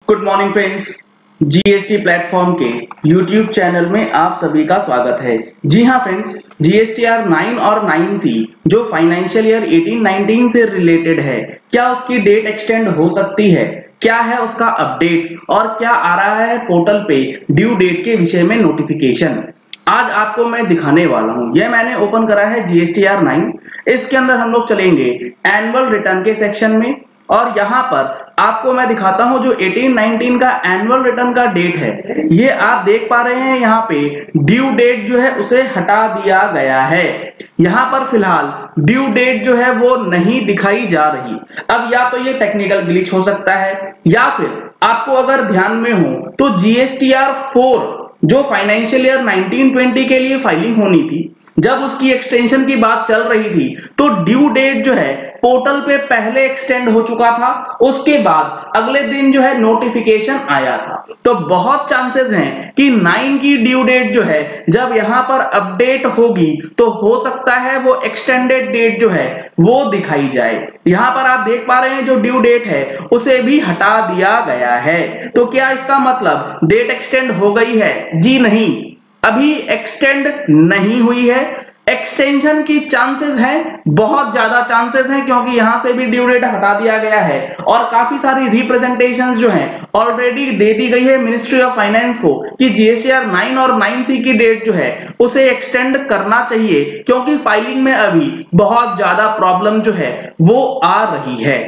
Good morning friends. GST platform के YouTube channel में आप सभी का स्वागत है। जी हाँ फ्रेंड्स, जीएसटीआर 9 और 9C जो फाइनेंशियल ईयर 18-19 से रिलेटेड है, क्या उसकी डेट एक्सटेंड हो सकती है, क्या है उसका अपडेट और क्या आ रहा है पोर्टल पे ड्यू डेट के विषय में नोटिफिकेशन, आज आपको मैं दिखाने वाला हूं। यह मैंने ओपन करा है जीएसटीआर 9। इसके अंदर हम लोग चलेंगे एनुअल रिटर्न के सेक्शन में और यहाँ पर आपको मैं दिखाता हूं जो 18-19 का एनुअल रिटर्न का डेट है। ये आप देख पा रहे हैं यहाँ पे ड्यू डेट जो है उसे हटा दिया गया है। यहाँ पर फिलहाल ड्यू डेट जो है वो नहीं दिखाई जा रही। अब या तो ये टेक्निकल ग्लिच हो सकता है या फिर आपको अगर ध्यान में हो तो जीएसटीआर 4 जो फाइनेंशियल ईयर 19-20 के लिए फाइलिंग होनी थी, जब उसकी एक्सटेंशन की बात चल रही थी तो ड्यू डेट जो है पोर्टल पे पहले एक्सटेंड हो चुका था, उसके बाद अगले दिन जो है नोटिफिकेशन आया था। तो बहुत चांसेस हैं कि 9 की ड्यू डेट जो है जब यहां पर अपडेट होगी तो हो सकता है वो एक्सटेंडेड डेट जो है वो दिखाई जाए। यहां पर आप देख पा रहे हैं जो ड्यू डेट है उसे भी हटा दिया गया है। तो क्या इसका मतलब डेट एक्सटेंड हो गई है? जी नहीं, अभी एक्सटेंड नहीं हुई है। एक्सटेंशन की चांसेस हैं, बहुत ज्यादा चांसेस हैं, क्योंकि यहां से भी ड्यू डेट हटा दिया गया है और काफी सारी रिप्रेजेंटेशंस जो हैं ऑलरेडी दे दी गई है मिनिस्ट्री ऑफ फाइनेंस को कि जीएसटीआर 9 और 9C की डेट जो है उसे एक्सटेंड करना चाहिए, क्योंकि फाइलिंग में अभी बहुत ज्यादा प्रॉब्लम जो है वो आ रही है।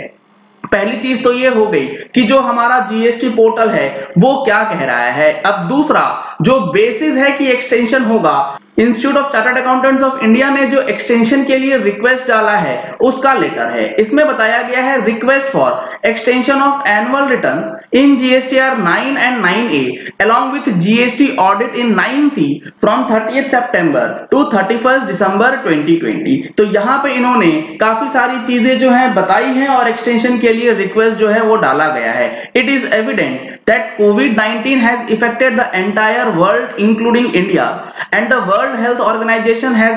पहली चीज तो ये हो गई कि जो हमारा जीएसटी पोर्टल है वो क्या कह रहा है। अब दूसरा जो बेसिस है कि एक्सटेंशन होगा, institute of chartered accountants of India ने जो एक्सटेंशन के लिए रिक्वेस्ट डाला है उसका लेटर है। इसमें बताया गया है request for extension of annual returns in GSTR 9 and 9A along with GST audit in 9C from 30th September to 31st December 2020। तो यहाँ पे इन्होंने काफी सारी चीजें जो हैं बताई हैं और एक्सटेंशन के लिए रिक्वेस्ट जो है वो डाला गया है। It is evident that COVID-19 has affected the entire world including India and the World Health Organization has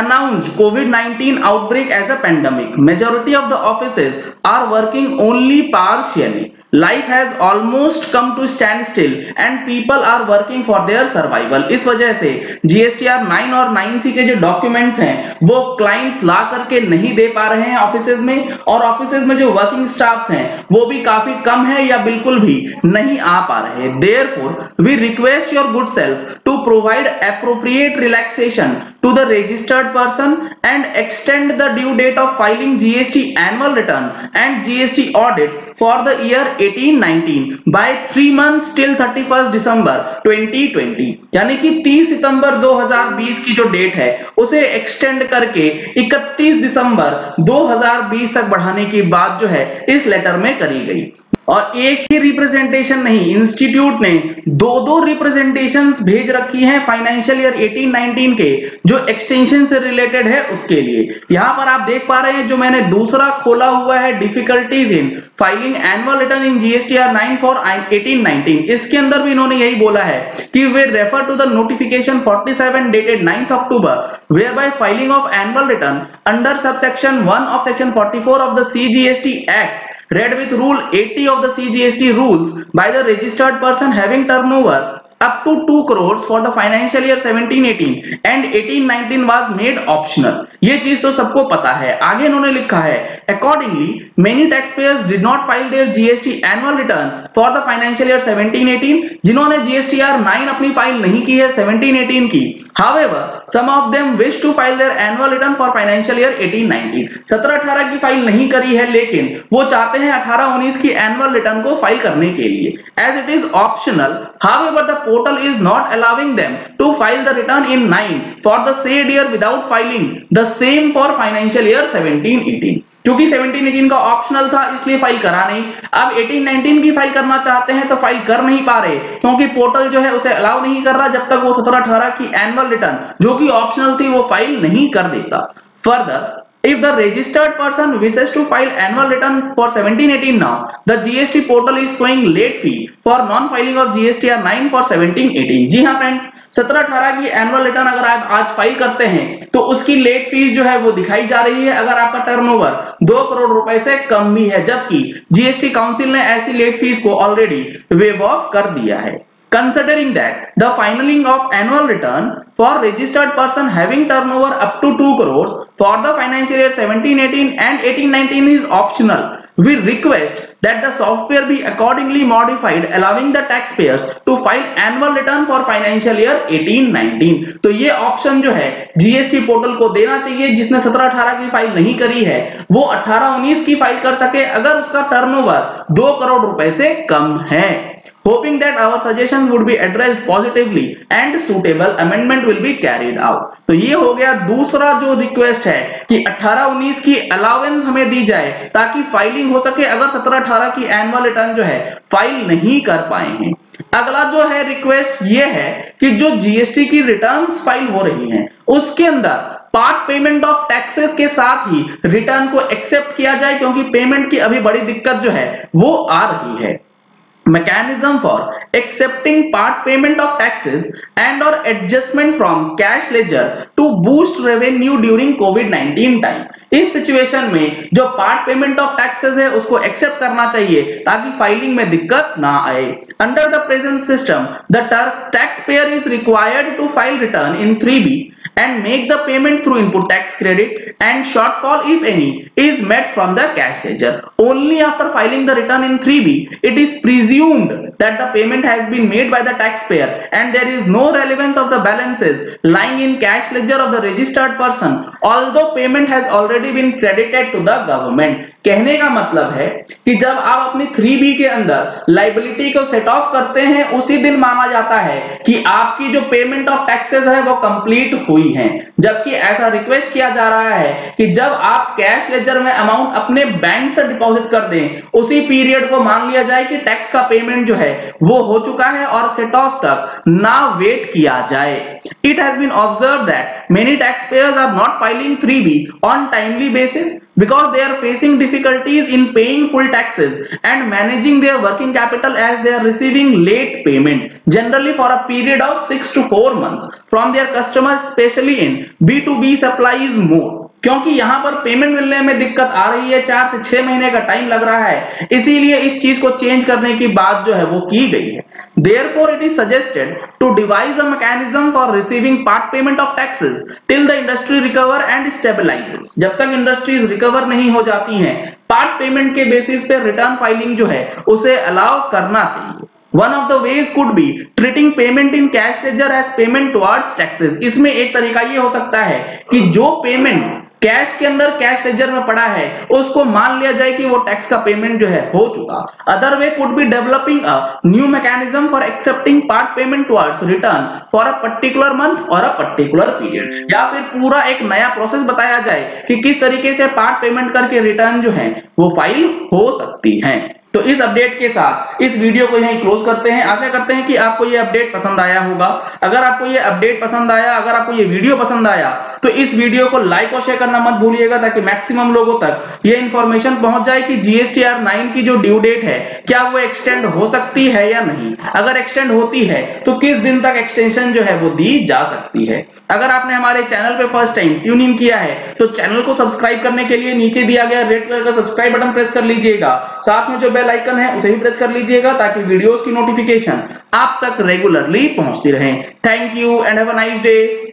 announced COVID-19 outbreak as a pandemic. Majority of the offices are working only partially. Life has almost come to standstill and people are working for their survival। इस वजह से GSTR 9 और 9C के जो documents हैं वो clients ला करके नहीं दे पा रहे हैं ऑफिसेज में, और ऑफिसेज में जो वर्किंग स्टाफ्स हैं वो भी काफी कम है या बिल्कुल भी नहीं आ पा रहे। Therefore, we request your good self to provide appropriate relaxation to the registered person and extend the due date of filing GST annual return and GST audit for the year 18-19 by 3 months till 31st December 2020। यानी कि 30 सितंबर 2020 की जो date है उसे extend करके 31 दिसंबर 2020 तक बढ़ाने की बात जो है इस लेटर में करी गई। और एक ही रिप्रेजेंटेशन नहीं, इंस्टीट्यूट ने दो रिप्रेजेंटेशंस भेज रखी हैं फाइनेंशियल ईयर 18-19 के जो एक्सटेंशन से रिलेटेड है उसके लिए। यहां पर आप देख पा रहे हैं जो मैंने दूसरा खोला हुआ है difficulties in filing annual return in GSTR 9 for 18-19, इसके अंदर भी इन्होंने यही बोला है कि we refer to the notification 47 dated 9th October whereby filing of annual return under subsection 1 of section 44 of the CGST Act read with rule 80 of the CGST rules by the registered person having turnover up to 2 crores for the financial year 17-18 and 18-19 was made optional। ये चीज तो सबको पता है। आगे इन्होंने लिखा है accordingly many taxpayers did not file their GST annual return for the financial year 17-18, जिन्होंने GSTR 9 अपनी फाइल नहीं की है 17-18 की। However, some of them wish to file their annual return for financial year 18-19। 17-18 की फाइल नहीं करी है लेकिन वो चाहते हैं 18-19 की एनुअल रिटर्न को फाइल करने के लिए। As it is optional, however the portal is not allowing them to file the return in 9 for the said year without filing the same for financial year 17-18। क्योंकि 17-18 का ऑप्शनल था इसलिए file करा नहीं। अब 18-19 की फाइल करना चाहते हैं तो फाइल कर नहीं पा रहे क्योंकि पोर्टल जो है उसे अलाउ नहीं कर रहा जब तक वो 17-18 की एनुअल रिटर्न जो कि ऑप्शनल थी वो फाइल नहीं कर देता। Further If the registered person wishes to file annual return for 17-18 now, the GST portal is showing late fee for non-filing of GSTR 9 for 17-18। जी हाँ फ्रेंड्स, 17-18 की एनुअल रिटर्न अगर आप आज फाइल करते हैं तो उसकी लेट फीस जो है वो दिखाई जा रही है अगर आपका टर्नओवर 2 करोड़ रुपए से कम भी है, जबकि जीएसटी काउंसिल ने ऐसी लेट फीस को ऑलरेडी वेव ऑफ कर दिया है। Considering that the filing of annual return for registered person having turnover up to 2 crores for the financial year 17-18 and 18-19 is optional, we request that the software be accordingly modified, allowing the taxpayers to file annual return for financial year 18-19। तो ये option जो है GST portal को देना चाहिए, जिसने 17-18 की file नहीं करी है वो 18-19 की फाइल कर सके अगर उसका टर्नओवर 2 करोड़ रुपए से कम है। Hoping that our suggestions would be addressed positively and suitable amendment will be carried out। तो ये हो गया दूसरा जो रिक्वेस्ट है कि 18-19 की अलाउंस हमें दी जाए ताकि फाइलिंग हो सके अगर 17-18 की एनुअल रिटर्न जो है फाइल नहीं कर पाए हैं। अगला जो है रिक्वेस्ट ये है कि जो जीएसटी की रिटर्न्स फाइल हो रही हैं उसके अंदर पार्ट पेमेंट ऑफ टैक्सेस के साथ ही रिटर्न को एक्सेप्ट किया जाए, क्योंकि पेमेंट की अभी बड़ी दिक्कत जो है वो आ रही है। Mechanism for accepting part payment of taxes and or adjustment from cash ledger to boost revenue during COVID-19 time। इस सिचुएशन में जो पार्ट पेमेंट ऑफ टैक्सेस है उसको एक्सेप्ट करना चाहिए ताकि फाइलिंग में दिक्कत ना आए। Under the present system the taxpayer is required to file return in 3B and make the payment through input tax credit, and shortfall if any is met from the cash ledger। Only after filing the return in 3B it is presumed that the payment has been made by the taxpayer and there is no relevance of the balances lying in cash ledger of the registered person although payment has already been credited to the government। कहने का मतलब है कि जब आप अपनी 3B के अंदर लाइबिलिटी को सेट ऑफ करते हैं उसी दिन माना जाता है कि आपकी जो पेमेंट ऑफ टैक्सेस है वो कंप्लीट हुई है, जबकि ऐसा रिक्वेस्ट किया जा रहा है कि जब आप कैश लेजर में अमाउंट अपने बैंक से डिपॉजिट कर दें उसी पीरियड को मान लिया जाए कि टैक्स का पेमेंट जो है वो हो चुका है और सेट ऑफ तक ना वेट किया जाए। It has been observed that many taxpayers are not filing 3B on timely basis because they are facing difficulties in paying full taxes and managing their working capital as they are receiving late payment, generally for a period of 6 to 4 months from their customers, especially in B2B supplies more। क्योंकि यहां पर payment मिलने में दिक्कत आ रही है, 4 से 6 महीने का टाइम लग रहा है, इसीलिए इस चीज को चेंज करने की बात जो है वो की गई है। Therefore, it is suggested to devise a mechanism for receiving part payment of taxes till the industry recover and stabilizes। जब तक इंडस्ट्रीज रिकवर नहीं हो जाती हैं, पार्ट पेमेंट के बेसिस पे रिटर्न फाइलिंग जो है उसे अलाउ करना चाहिए। One of the ways could be treating payment in cash ledger as payment towards taxes। इसमें एक तरीका ये हो सकता है कि जो पेमेंट कैश के अंदर कैश लेजर में पड़ा है उसको मान लिया जाए कि वो टैक्स का पेमेंट जो है हो चुका। Other way could be developing a new mechanism for accepting part payment towards return for a particular month और अ पर्टिकुलर पीरियड, या फिर पूरा एक नया प्रोसेस बताया जाए कि किस तरीके से पार्ट पेमेंट करके रिटर्न जो है वो फाइल हो सकती है। तो इस अपडेट के साथ इस वीडियो को यहीं क्लोज करते हैं। आशा करते हैं कि आपको ये अपडेट पसंद आया होगा। अगर आपको ये अपडेट पसंद आया, अगर आपको ये वीडियो पसंद आया तो इस वीडियो को लाइक और शेयर करना मत भूलिएगा ताकि मैक्सिमम लोगों तक ये इंफॉर्मेशन पहुंच जाए कि जीएसटीआर 9 की जो ड्यू डेट है क्या वो एक्सटेंड हो सकती है या नहीं। अगर एक्सटेंड होती है तो किस दिन तक एक्सटेंशन जो है वो दी जा सकती है। अगर आपने हमारे चैनल पे फर्स्ट टाइम ट्यून इन किया है तो चैनल को सब्सक्राइब करने के लिए नीचे दिया गया रेड कलर का सब्सक्राइब बटन प्रेस कर लीजिएगा, साथ में जो बेल आइकन है उसे भी प्रेस कर लीजिएगा ताकि वीडियोस की नोटिफिकेशन आप तक रेगुलरली पहुंचती रहे। Thank you and have a nice day.